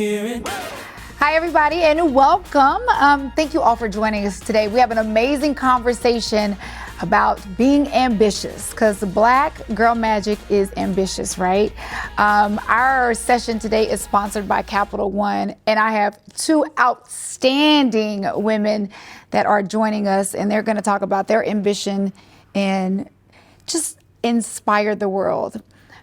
Hi, everybody, and welcome. Thank you all for joining us today. We have an amazing conversation about being ambitious, because Black Girl Magic is ambitious, right? Our session today is sponsored by Capital One, and I have two outstanding women that are joining us, and they're going to talk about their ambition and just inspire the world.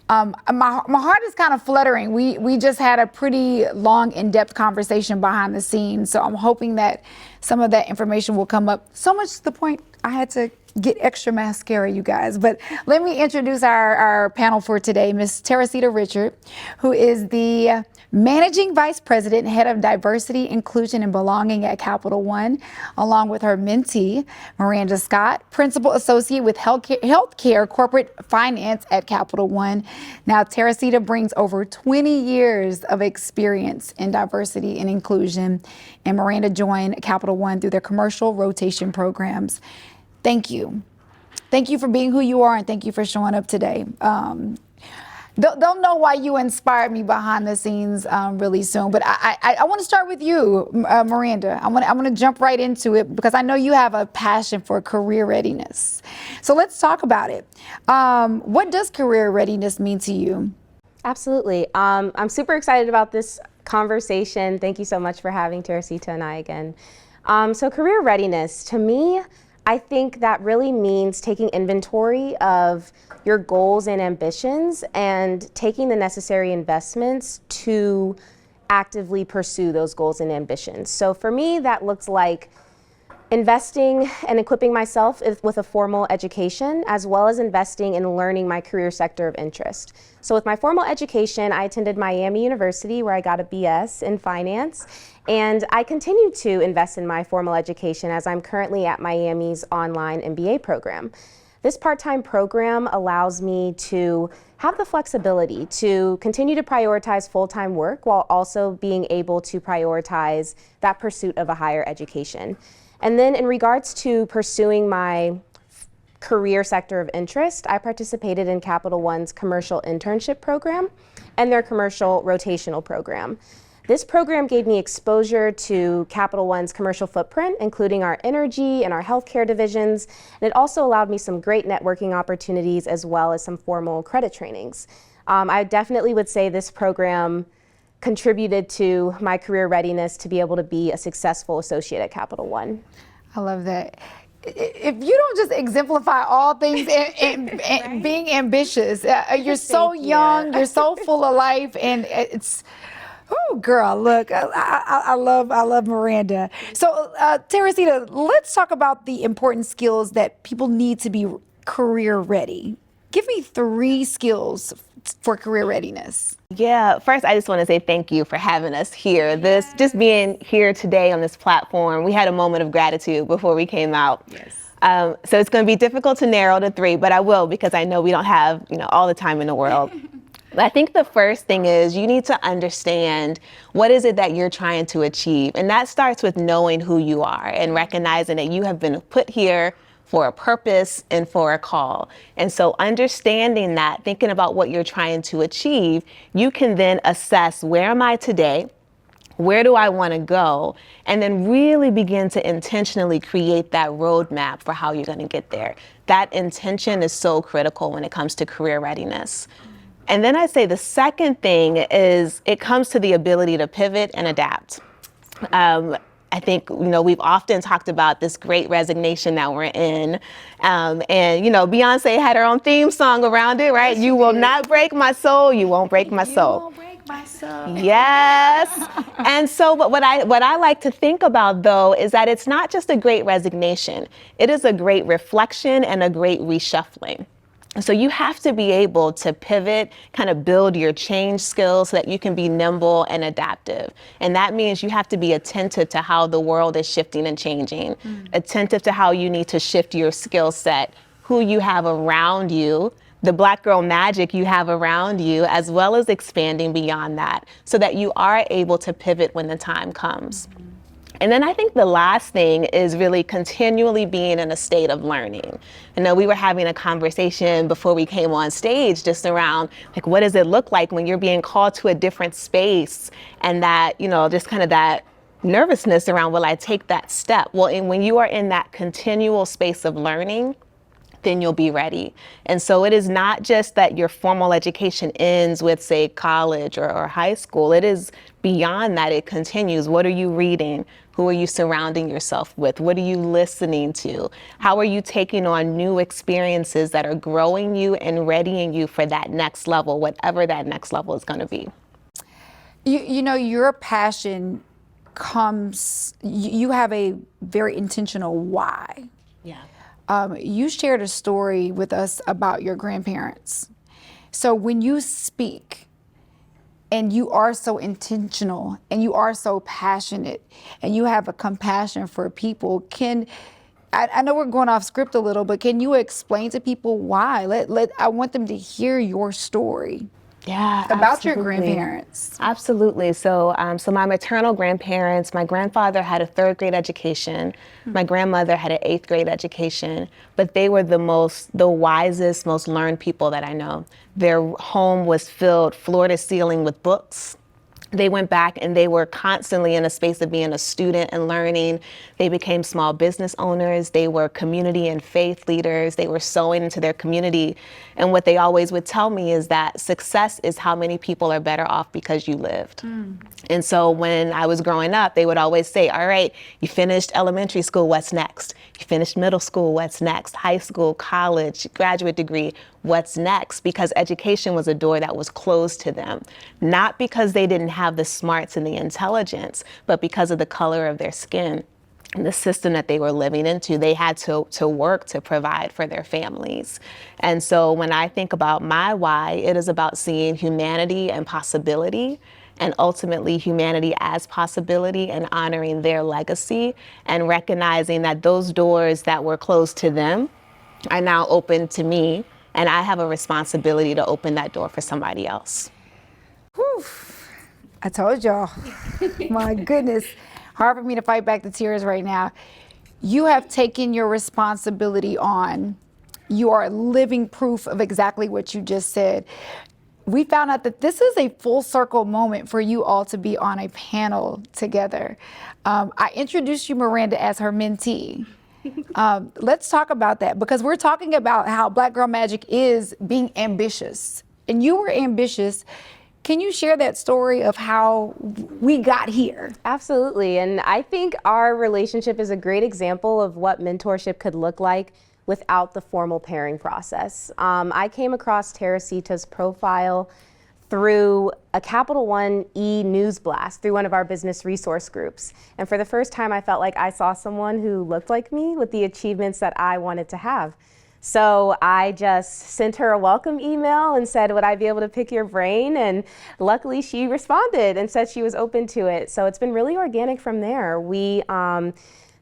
My heart is kind of fluttering. We just had a pretty long, in-depth conversation behind the scenes, so I'm hoping that some of that information will come up. So much to the point I had to get extra mascara, you guys. But let me introduce our panel for today, Ms. Teresita Richard, who is the Managing Vice President, Head of Diversity, Inclusion, and Belonging at Capital One, along with her mentee, Miranda Scott, Principal Associate with Healthcare Corporate Finance at Capital One. Now, Teresita brings over 20 years of experience in diversity and inclusion, and Miranda joined Capital One through their commercial rotation programs. Thank you. Thank you for being who you are, and thank you for showing up today. They'll know why you inspired me behind the scenes really soon. But I want to start with you, Miranda. I want to jump right into it because I know you have a passion for career readiness. So let's talk about it. What does career readiness mean to you? Absolutely. I'm super excited about this conversation. Thank you so much for having Teresita and I again. So career readiness, to me, I think that really means taking inventory of your goals and ambitions and taking the necessary investments to actively pursue those goals and ambitions. So for me, that looks like investing and equipping myself with a formal education, as well as investing in learning my career sector of interest. So with my formal education, I attended Miami University, where I got a BS in finance. And I continue to invest in my formal education as I'm currently at Miami's online MBA program. This part-time program allows me to have the flexibility to continue to prioritize full-time work while also being able to prioritize that pursuit of a higher education. And then in regards to pursuing my career sector of interest, I participated in Capital One's commercial internship program and their commercial rotational program. This program gave me exposure to Capital One's commercial footprint, including our energy and our healthcare divisions, and it also allowed me some great networking opportunities as well as some formal credit trainings. I definitely would say this program contributed to my career readiness to be able to be a successful associate at Capital One. I love that. If you don't just exemplify all things and Right? being ambitious, you're so young, you're so full of life, and it's, oh, girl, look, I love Miranda. So, Teresita, let's talk about the important skills that people need to be career ready. Give me 3 skills for career readiness. Yeah, first I just want to say thank you for having us here. Just being here today on this platform, we had a moment of gratitude before we came out. Yes. So it's going to be difficult to narrow to 3, but I will, because I know we don't have, all the time in the world. But I think the first thing is you need to understand what is it that you're trying to achieve. And that starts with knowing who you are and recognizing that you have been put here for a purpose and for a call. And so understanding that, thinking about what you're trying to achieve, you can then assess, where am I today? Where do I want to go? And then really begin to intentionally create that roadmap for how you're going to get there. That intention is so critical when it comes to career readiness. And then I say the second thing is it comes to the ability to pivot and adapt. I think, we've often talked about this great resignation that we're in. And, Beyonce had her own theme song around it, right? You will not break my soul. You won't break my soul. You won't break my soul. Yes. And so but what I like to think about, though, is that it's not just a great resignation. It is a great reflection and a great reshuffling. So you have to be able to pivot, kind of build your change skills so that you can be nimble and adaptive. And that means you have to be attentive to how the world is shifting and changing, attentive to how you need to shift your skill set, who you have around you, the Black girl magic you have around you, as well as expanding beyond that so that you are able to pivot when the time comes. And then I think the last thing is really continually being in a state of learning. You know, we were having a conversation before we came on stage just around, like, what does it look like when you're being called to a different space, and that, you know, just kind of that nervousness around, will I take that step? Well, and when you are in that continual space of learning, then you'll be ready. And so it is not just that your formal education ends with, say, college or high school. It is beyond that. It continues. What are you reading? Who are you surrounding yourself with? What are you listening to? How are you taking on new experiences that are growing you and readying you for that next level, whatever that next level is going to be? You know, your passion comes, you have a very intentional why. Yeah. You shared a story with us about your grandparents. So when you speak and you are so intentional and you are so passionate and you have a compassion for people, I know we're going off script a little, but can you explain to people why? I want them to hear your story. Yeah, About your absolutely. grandparents. Absolutely. So my maternal grandparents, my grandfather had a 3rd grade education. My grandmother had an 8th grade education, but they were the wisest, most learned people that I know. Their home was filled floor to ceiling with books. They went back and they were constantly in a space of being a student and learning. They became small business owners. They were community and faith leaders. They were sowing into their community. And what they always would tell me is that success is how many people are better off because you lived. And so when I was growing up, they would always say, all right, you finished elementary school, what's next? You finished middle school, what's next? High school, college, graduate degree, what's next? Because education was a door that was closed to them, not because they didn't have the smarts and the intelligence, but because of the color of their skin and the system that they were living into. They had to work to provide for their families. And so when I think about my why, it is about seeing humanity and possibility, and ultimately humanity as possibility, and honoring their legacy and recognizing that those doors that were closed to them are now open to me, and I have a responsibility to open that door for somebody else. Whew. I told y'all. My goodness. Hard for me to fight back the tears right now. You have taken your responsibility on. You are living proof of exactly what you just said. We found out that this is a full circle moment for you all to be on a panel together. I introduced you, Miranda, as her mentee. Let's talk about that, because we're talking about how Black Girl Magic is being ambitious. And you were ambitious. Can you share that story of how we got here? Absolutely. And I think our relationship is a great example of what mentorship could look like without the formal pairing process. I came across Teresita's profile through a Capital One news blast through one of our business resource groups. And for the first time, I felt like I saw someone who looked like me with the achievements that I wanted to have. So I just sent her a welcome email and said, would I be able to pick your brain? And luckily she responded and said she was open to it. So it's been really organic from there. We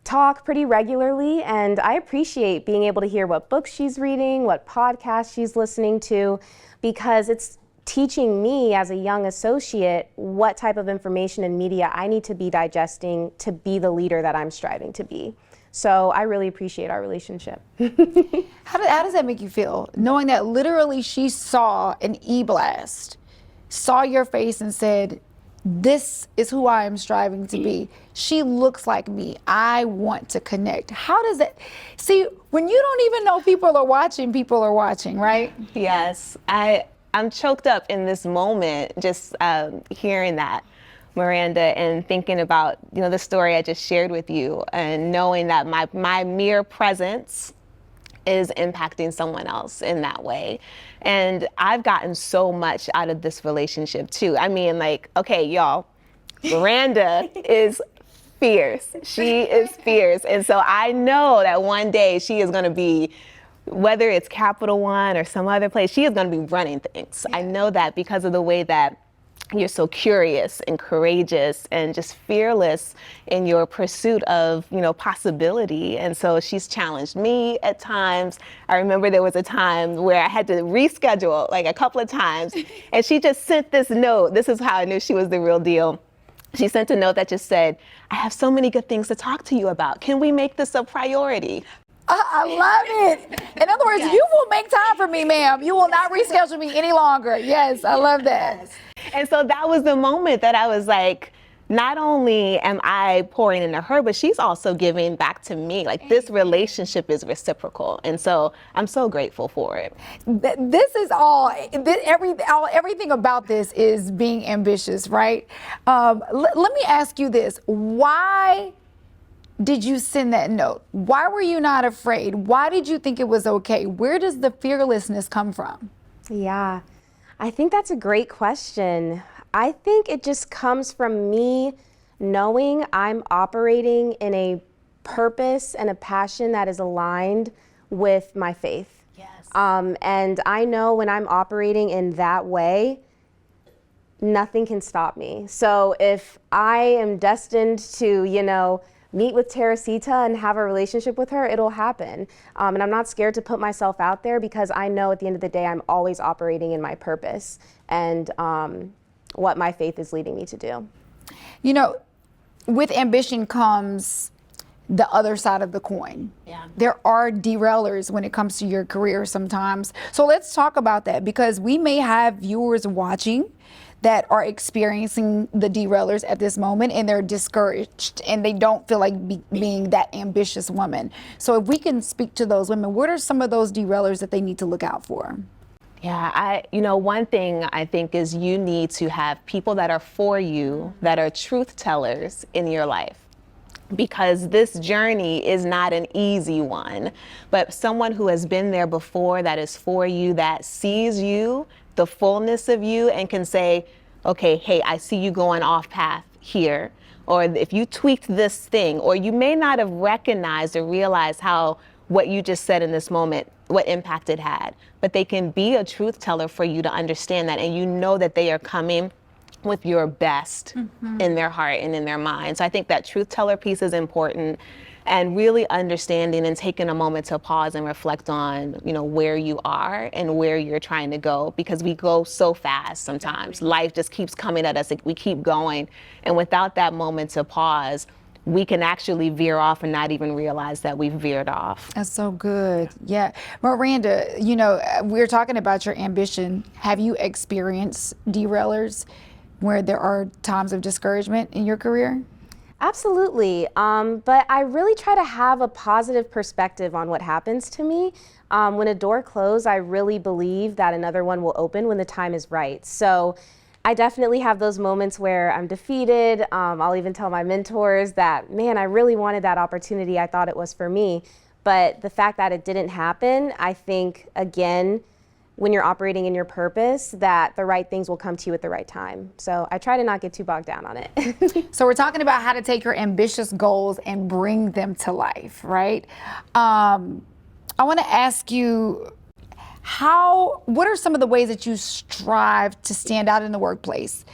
talk pretty regularly, and I appreciate being able to hear what books she's reading, what podcasts she's listening to, because it's teaching me as a young associate what type of information and media I need to be digesting to be the leader that I'm striving to be. So I really appreciate our relationship. How does that make you feel, knowing that literally she saw an e-blast, saw your face and said, this is who I am striving to be. She looks like me. I want to connect. How does that, see, when you don't even know people are watching, right? Yes, I'm choked up in this moment just hearing that, Miranda, and thinking about, you know, the story I just shared with you, and knowing that my mere presence is impacting someone else in that way. And I've gotten so much out of this relationship too. I mean, like, okay, y'all, Miranda is fierce. She is fierce. And so I know that one day she is going to be, whether it's Capital One or some other place, she is going to be running things. Yeah. I know that because of the way that you're so curious and courageous and just fearless in your pursuit of, you know, possibility. And so she's challenged me at times. I remember there was a time where I had to reschedule like a couple of times, and she just sent this note. This is how I knew she was the real deal. She sent a note that just said, I have so many good things to talk to you about. Can we make this a priority? I love it. In other words, you will make time for me, ma'am. You will not reschedule me any longer. Yes, I love that. And so that was the moment that I was like, not only am I pouring into her, but she's also giving back to me. Like, this relationship is reciprocal. And so I'm so grateful for it. This is everything about this is being ambitious, right? Let me ask you this. Why did you send that note? Why were you not afraid? Why did you think it was okay? Where does the fearlessness come from? Yeah, I think that's a great question. I think it just comes from me knowing I'm operating in a purpose and a passion that is aligned with my faith. Yes. And I know when I'm operating in that way, nothing can stop me. So if I am destined to, meet with Teresita and have a relationship with her, it'll happen. And I'm not scared to put myself out there because I know at the end of the day, I'm always operating in my purpose and what my faith is leading me to do. With ambition comes the other side of the coin. Yeah. There are derailers when it comes to your career sometimes. So let's talk about that, because we may have viewers watching that are experiencing the derailers at this moment, and they're discouraged and they don't feel like being that ambitious woman. So if we can speak to those women, what are some of those derailers that they need to look out for? Yeah, one thing I think is you need to have people that are for you, that are truth tellers in your life. Because this journey is not an easy one, but someone who has been there before, that is for you, that sees you, the fullness of you, and can say, okay, hey, I see you going off path here. Or if you tweaked this thing, or you may not have recognized or realized how what you just said in this moment, what impact it had, but they can be a truth teller for you to understand that, and you know that they are coming with your best in their heart and in their mind. So I think that truth teller piece is important, and really understanding and taking a moment to pause and reflect on, where you are and where you're trying to go, because we go so fast sometimes. Life just keeps coming at us. We keep going. And without that moment to pause, we can actually veer off and not even realize that we've veered off. That's so good. Yeah. Miranda, we're talking about your ambition. Have you experienced derailers where there are times of discouragement in your career? Absolutely, but I really try to have a positive perspective on what happens to me. When a door closes, I really believe that another one will open when the time is right. So I definitely have those moments where I'm defeated. I'll even tell my mentors that, man, I really wanted that opportunity. I thought it was for me. But the fact that it didn't happen, I think, again, when you're operating in your purpose, that the right things will come to you at the right time. So I try to not get too bogged down on it. So we're talking about how to take your ambitious goals and bring them to life, right? I want to ask you, what are some of the ways that you strive to stand out in the workplace,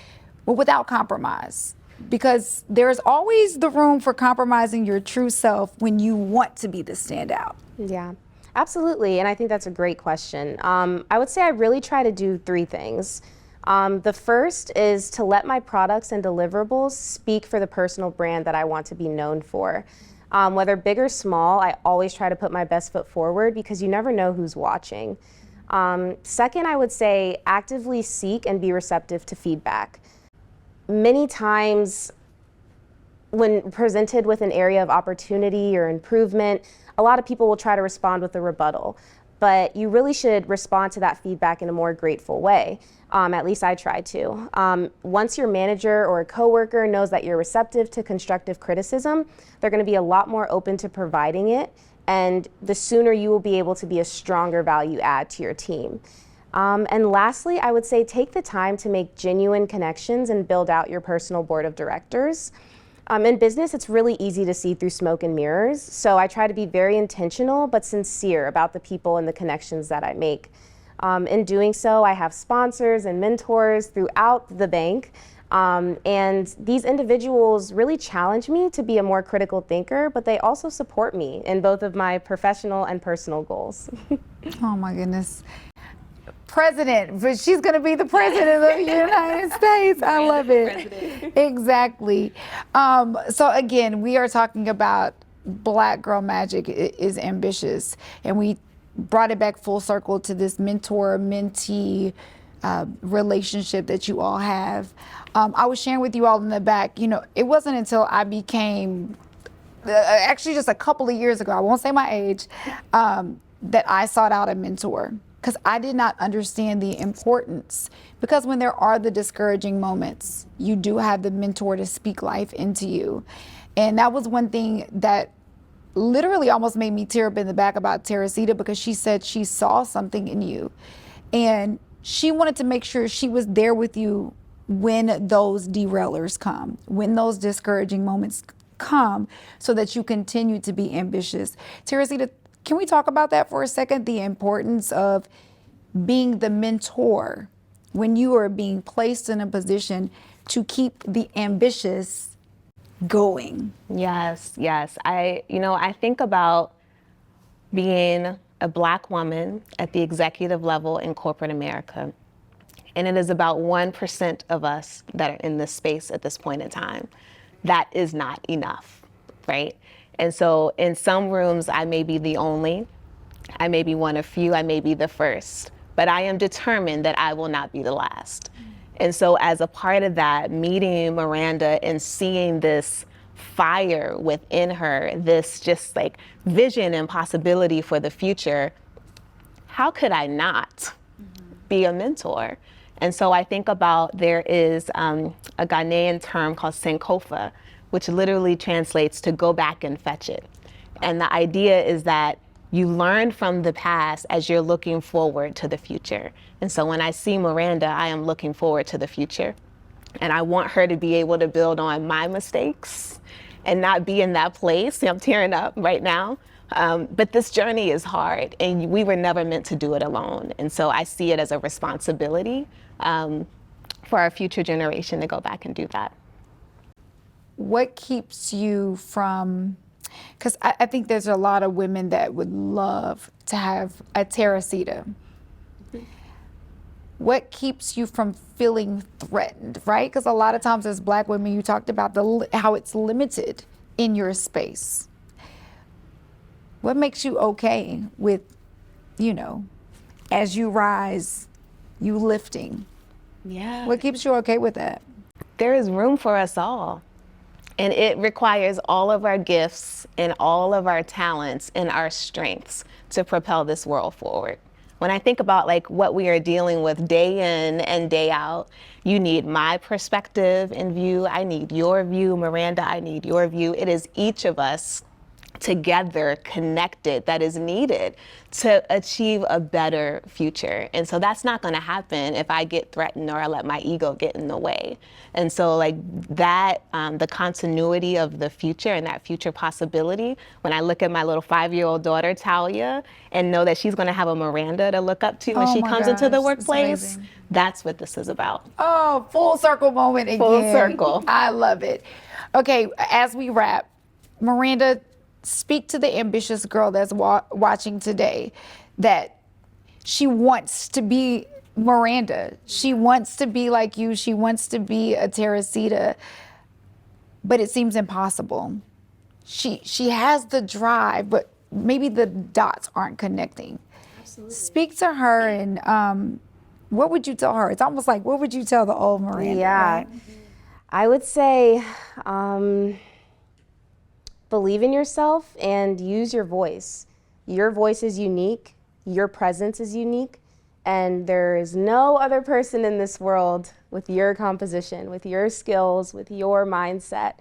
but without compromise? Because there's always the room for compromising your true self when you want to be the standout. Yeah. Absolutely, and I think that's a great question. I would say I really try to do three things. The first is to let my products and deliverables speak for the personal brand that I want to be known for. Whether big or small, I always try to put my best foot forward because you never know who's watching. Second, I would say actively seek and be receptive to feedback. Many times when presented with an area of opportunity or improvement, a lot of people will try to respond with a rebuttal, but you really should respond to that feedback in a more grateful way. At least I try to. Once your manager or a coworker knows that you're receptive to constructive criticism, they're going to be a lot more open to providing it, and the sooner you will be able to be a stronger value add to your team. And lastly, I would say take the time to make genuine connections and build out your personal board of directors. In business, it's really easy to see through smoke and mirrors, so I try to be very intentional but sincere about the people and the connections that I make. In doing so, I have sponsors and mentors throughout the bank, and these individuals really challenge me to be a more critical thinker, but they also support me in both of my professional and personal goals. Oh my goodness. president, but she's going to be the president of the United States. I love it. Exactly. So again, we are talking about Black Girl Magic is ambitious, and we brought it back full circle to this mentor-mentee relationship that you all have. I was sharing with you all in the back, it wasn't until I became, actually just a couple of years ago, I won't say my age, that I sought out a mentor, because I did not understand the importance. Because when there are the discouraging moments, you do have the mentor to speak life into you. And that was one thing that literally almost made me tear up in the back about Teresita, because she said she saw something in you. And she wanted to make sure she was there with you when those derailers come, when those discouraging moments come, so that you continue to be ambitious. Teresita, can we talk about that for a second? The importance of being the mentor when you are being placed in a position to keep the ambitious going. Yes. I think about being a Black woman at the executive level in corporate America. And it is about 1% of us that are in this space at this point in time. That is not enough, right? And so in some rooms, I may be the only, I may be one of few, I may be the first, but I am determined that I will not be the last. And so as a part of that, meeting Miranda and seeing this fire within her, this just like vision and possibility for the future, how could I not be a mentor? And so I think about, there is a Ghanaian term called Sankofa, which literally translates to go back and fetch it. And the idea is that you learn from the past as you're looking forward to the future. And so when I see Miranda, I am looking forward to the future. And I want her to be able to build on my mistakes and not be in that place. See, I'm tearing up right now. But this journey is hard, and we were never meant to do it alone. And so I see it as a responsibility for our future generation to go back and do that. What keeps you from, because I think there's a lot of women that would love to have a Teresita. What keeps you from feeling threatened, right? Because a lot of times as Black women, you talked about how it's limited in your space. What makes you okay with, as you rise, you lifting? Yeah. What keeps you okay with that? There is room for us all. And it requires all of our gifts and all of our talents and our strengths to propel this world forward. When I think about what we are dealing with day in and day out, you need my perspective and view. I need your view, Miranda, I need your view. It is each of us together, connected, that is needed to achieve a better future. And so that's not going to happen if I get threatened or I let my ego get in the way. And so that, the continuity of the future and that future possibility, when I look at my little 5-year-old daughter, Talia, and know that she's going to have a Miranda to look up to when she comes into the workplace, that's what this is about. Oh, full circle moment again. Full circle. I love it. Okay, as we wrap, Miranda, speak to the ambitious girl that's watching today, that she wants to be Miranda. She wants to be like you. She wants to be a Teresita, but it seems impossible. She has the drive, but maybe the dots aren't connecting. Absolutely. Speak to her, and what would you tell her? It's almost like, what would you tell the old Miranda? Yeah, right? I would say, believe in yourself and use your voice. Your voice is unique, your presence is unique, and there is no other person in this world with your composition, with your skills, with your mindset.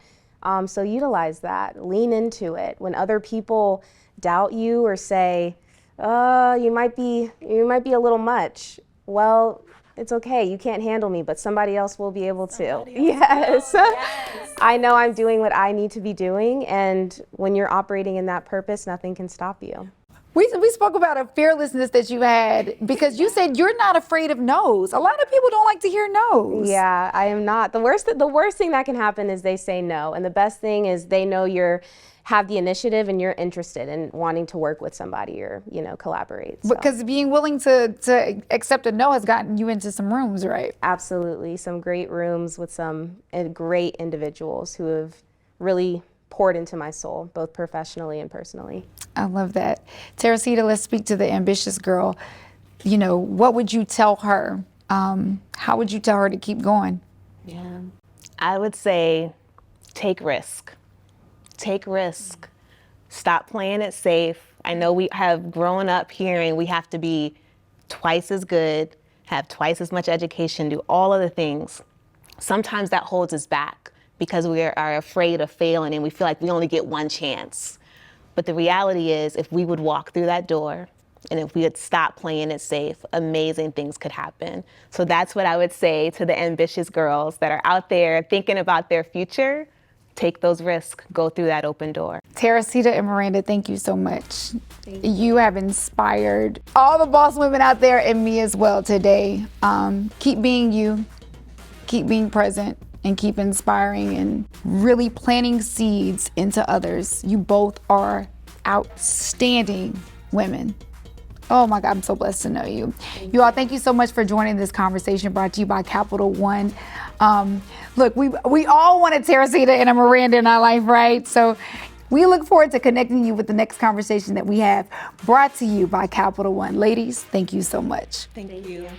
So utilize that, lean into it. When other people doubt you or say, you might be a little much, well, it's okay, you can't handle me, but somebody else will be able to. Yes. Yes. I know I'm doing what I need to be doing, and when you're operating in that purpose, nothing can stop you. We spoke about a fearlessness that you had because you said you're not afraid of no's. A lot of people don't like to hear no's. Yeah, I am not. The worst thing that can happen is they say no. And the best thing is they know have the initiative and you're interested in wanting to work with somebody or, collaborate. So. Because being willing to accept a no has gotten you into some rooms, right? Absolutely. Some great rooms with some great individuals who have really poured into my soul, both professionally and personally. I love that. Teresita, let's speak to the ambitious girl. What would you tell her? How would you tell her to keep going? Yeah, I would say take risk. Take risk. Stop playing it safe. I know we have grown up hearing we have to be twice as good, have twice as much education, do all of the things. Sometimes that holds us back because we are afraid of failing and we feel like we only get one chance. But the reality is, if we would walk through that door and if we would stop playing it safe, amazing things could happen. So that's what I would say to the ambitious girls that are out there thinking about their future. Take those risks, go through that open door. Teresita and Miranda, thank you so much. You have inspired all the boss women out there and me as well today. Keep being you, keep being present, and keep inspiring and really planting seeds into others. You both are outstanding women. Oh my God, I'm so blessed to know you. You all, thank you so much for joining this conversation brought to you by Capital One. Look, we all wanted Teresita and a Miranda in our life, right? So we look forward to connecting you with the next conversation that we have brought to you by Capital One. Ladies, thank you so much. Thank you.